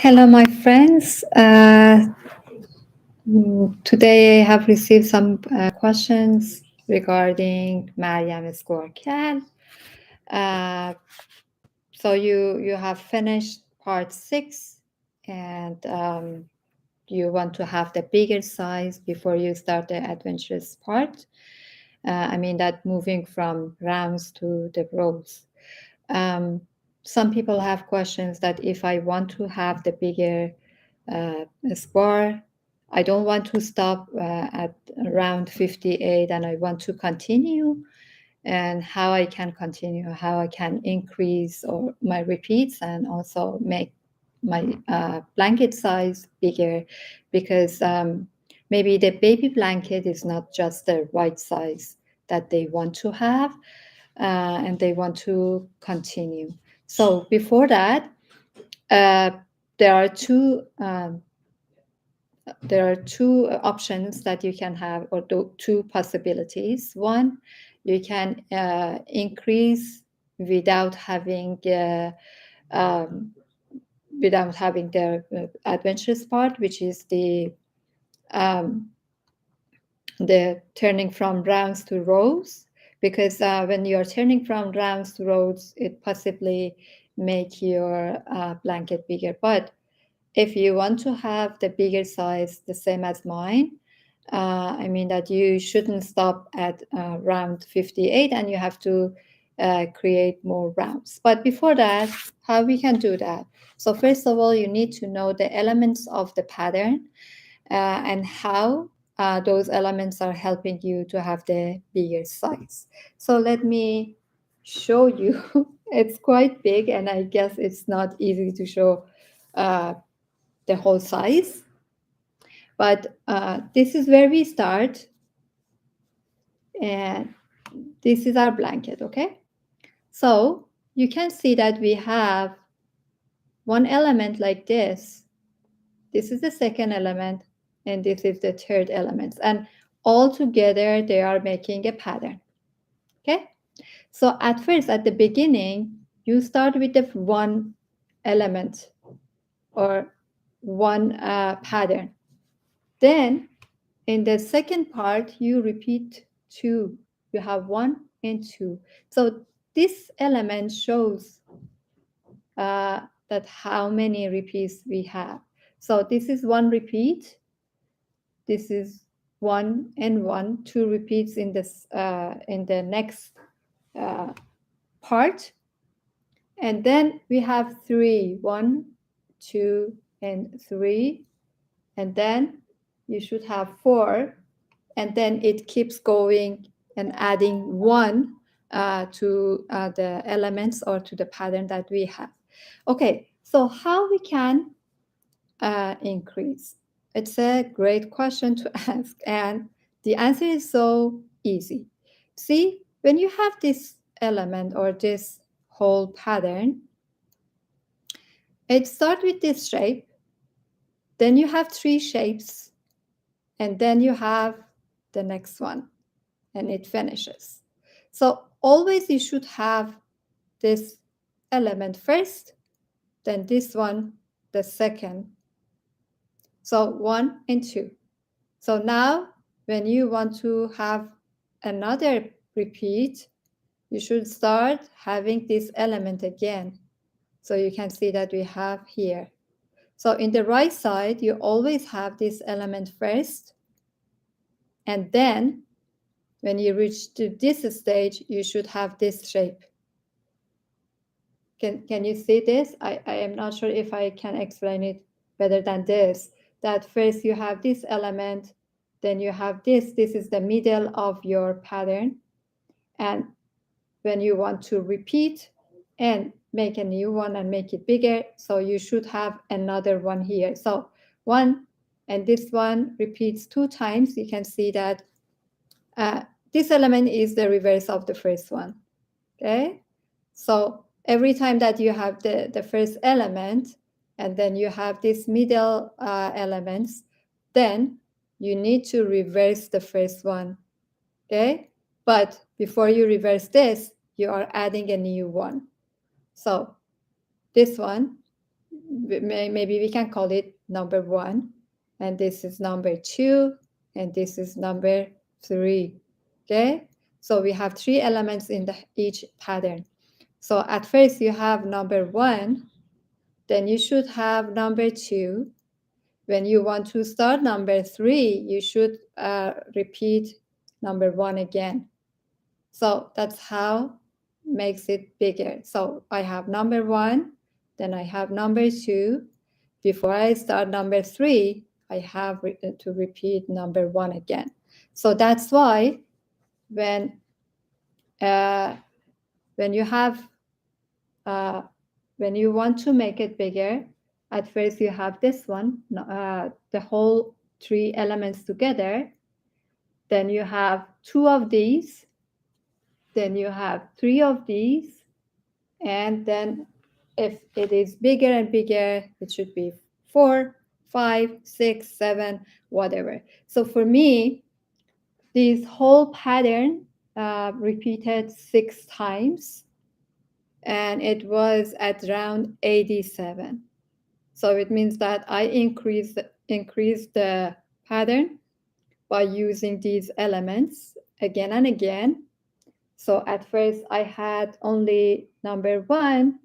Hello, my friends. Today I have received some questions regarding Maryam Square. Uh, so you have finished part 6, and you want to have the bigger size before you start the adventurous part. I mean that moving from rounds to the rows. Um, some people have questions that if I want to have the bigger score, I don't want to stop at round 58 and I want to continue, and how I can continue, how I can increase or my repeats and also make my blanket size bigger, because maybe the baby blanket is not just the right size that they want to have, and they want to continue. So before that, uh, there are two options that you can have, or two possibilities. One, you can increase without having um, the adventurous part, which is um, the turning from rounds to rows, because when you are turning from rounds to rows, it possibly make your blanket bigger. But if you want to have the bigger size, the same as mine, I mean that you shouldn't stop at round 58 and you have to create more rounds. But before that, how we can do that? So first of all, you need to know the elements of the pattern and how those elements are helping you to have the bigger size. So let me show you. It's quite big, and I guess it's not easy to show the whole size. But this is where we start, and this is our blanket, okay? So you can see that we have one element like this. This is the second element, and this is the third element. And all together, they are making a pattern, okay? So at first, at the beginning, you start with the one element or one pattern. Then in the second part, you repeat 2. You have 1 and 2. So this element shows that how many repeats we have. So this is 1 repeat. This is 1 and 1, 2 repeats in the next part. And then we have 3, 1, 2, and 3. And then you should have 4. And then it keeps going and adding 1 to the elements or to the pattern that we have. Okay, so how we can increase? It's a great question to ask, and the answer is so easy. See, when you have this element or this whole pattern, it starts with this shape, then you have 3 shapes, and then you have the next one, and it finishes. So always you should have this element first, then this one, the second. So 1 and 2. So now when you want to have another repeat, you should start having this element again. So you can see that we have here. So in the right side, you always have this element first, and then when you reach to this stage, you should have this shape. Can you see this? I am not sure if I can explain it better than this. That first you have this element, then you have this. This is the middle of your pattern. And when you want to repeat and make a new one and make it bigger, so you should have another one here. So 1, and this one repeats 2 times. You can see that this element is the reverse of the first one, okay? So every time that you have the first element, and then you have these middle elements, then you need to reverse the first one, okay? But before you reverse this, you are adding a new one. So this one, maybe we can call it number 1, and this is number 2, and this is number 3. Okay, so we have 3 elements in each pattern. So at first you have number 1, then you should have number 2. When you want to start number 3, you should repeat number 1 again. So that's how makes it bigger. So I have number 1, then I have number 2. Before I start number 3, I have to repeat number 1 again. So that's why when you have when you want to make it bigger, at first you have this one, the whole 3 elements together. Then you have 2 of these. Then you have 3 of these. And then if it is bigger and bigger, it should be 4, 5, 6, 7, whatever. So for me, this whole pattern repeated 6 times, and it was at around 87. So it means that I increased the pattern by using these elements again and again. So at first I had only number 1,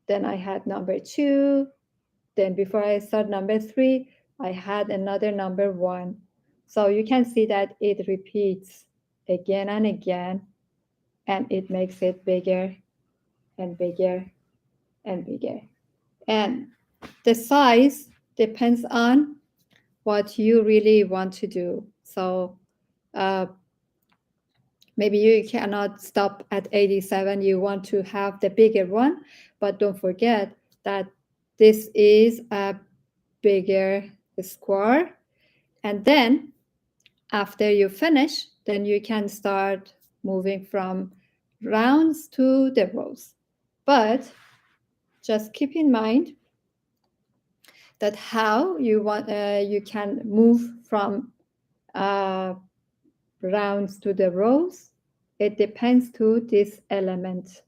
then I had number 2, then before I start number 3, I had another number 1. So you can see that it repeats again and again, and it makes it bigger and bigger and bigger. And the size depends on what you really want to do. So maybe you cannot stop at 87. You want to have the bigger one, but don't forget that this is a bigger square. And then after you finish, then you can start moving from rounds to the rows. But just keep in mind that how you can move from rounds to the rows, it depends to this element.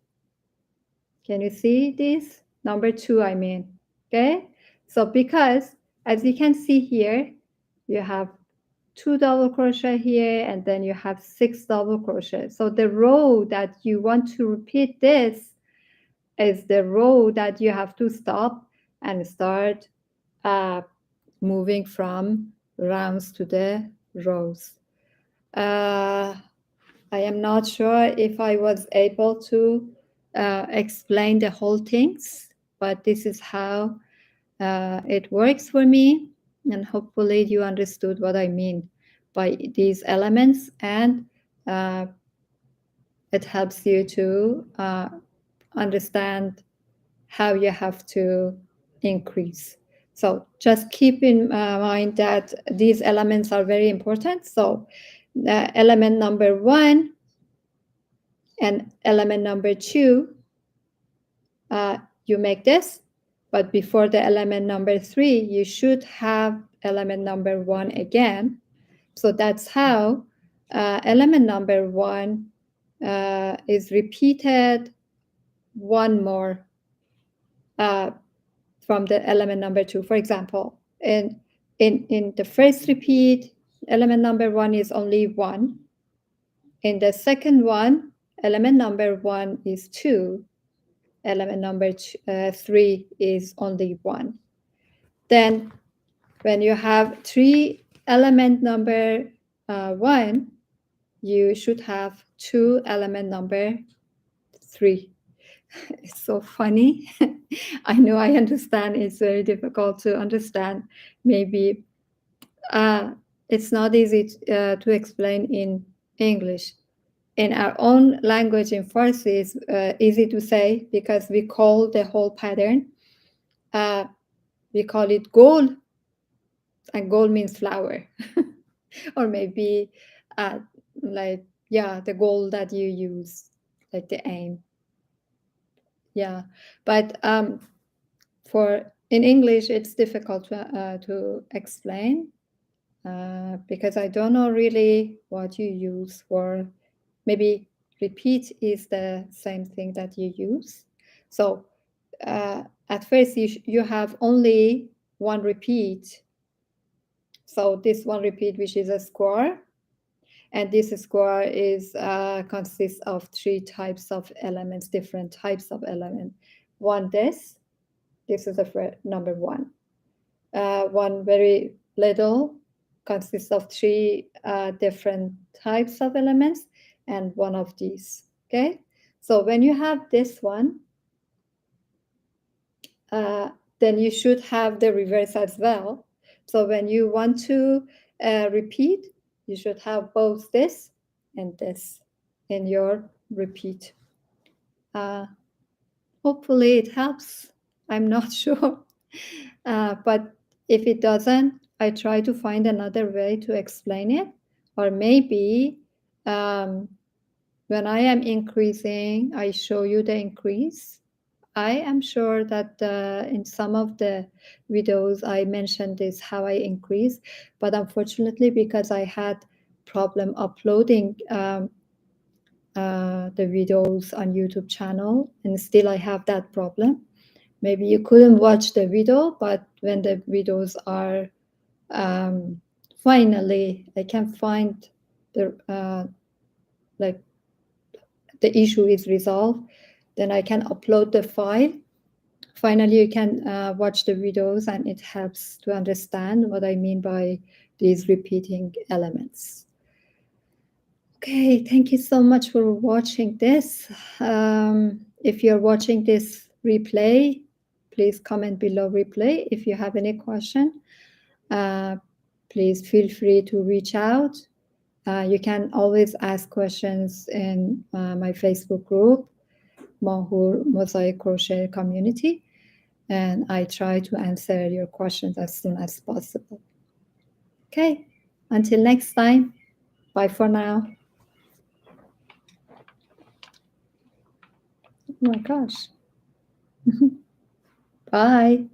Can you see this? Number 2, I mean. Okay, so because as you can see here, you have 2 double crochet here, and then you have 6 double crochet. So the row that you want to repeat this is the row that you have to stop and start moving from rounds to the rows. I am not sure if I was able to explain the whole things, but this is how it works for me, and hopefully you understood what I mean by these elements, and it helps you to understand how you have to increase. So just keep in mind that these elements are very important. So element number 1 and element number 2, you make this, but before the element number 3, you should have element number 1 again. So that's how element number 1 is repeated one more from the element number 2. For example, in the first repeat, element number 1 is only 1. In the second one, element number 1 is 2. Element number 3 is only 1. Then when you have 3 element number 1, you should have 2 element number 3. It's so funny. I know, I understand it's very difficult to understand. Maybe it's not easy to explain in English. In our own language, in Farsi, it's easy to say because we call the whole pattern, we call it gol, and gol means flower. Or maybe like, yeah, the goal that you use, like the aim. Yeah, but in English, it's difficult to explain because I don't know really what you use for. Maybe repeat is the same thing that you use. So at first you have only one repeat. So this one repeat, which is a square, and this square is consists of three types of elements, different types of elements. One, this is the number one. One very little consists of three different types of elements, and one of these. Okay, so when you have this one, then you should have the reverse as well. So when you want to repeat, you should have both this and this in your repeat. Hopefully it helps. I'm not sure. But if it doesn't, I try to find another way to explain it. Or maybe when I am increasing, I show you the increase. I am sure that in some of the videos I mentioned this how I increase, but unfortunately because I had problem uploading the videos on YouTube channel, and still I have that problem. Maybe you couldn't watch the video, but when the videos are finally I can find the like the issue is resolved, then I can upload the file. Finally, you can watch the videos, and it helps to understand what I mean by these repeating elements. Okay, thank you so much for watching this. If you're watching this replay, please comment below replay. If you have any question, please feel free to reach out. You can always ask questions in my Facebook group, Mahoor Mosaic Crochet Community, and I try to answer your questions as soon as possible. Okay, until next time, bye for now. Oh my gosh. Bye.